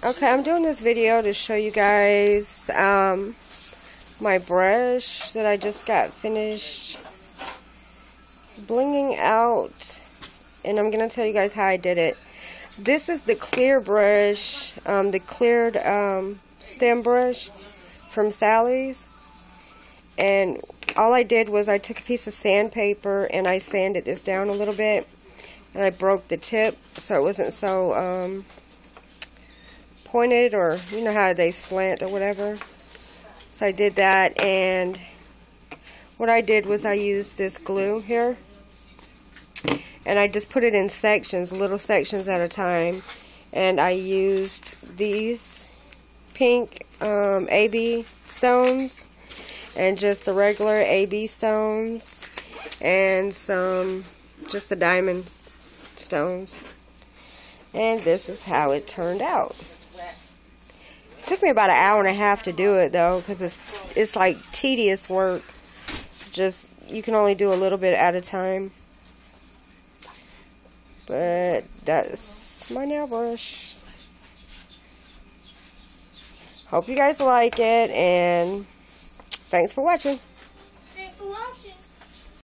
Okay, I'm doing this video to show you guys my brush that I just got finished blinging out, and I'm going to tell you guys how I did it. This is the clear brush, the cleared stem brush from Sally's, and all I did was I took a piece of sandpaper and I sanded this down a little bit, and I broke the tip so it wasn't so pointed, or you know how they slant or whatever. So I did that, and what I did was I used this glue here, and I just put it in sections, little sections at a time, and I used these pink AB stones and just the regular AB stones and some just the diamond stones, and this is how it turned out. It took me about an hour and a half to do it though, because it's like tedious work. Just you can only do a little bit at a time. But that's my nail brush. Hope you guys like it, and thanks for watching.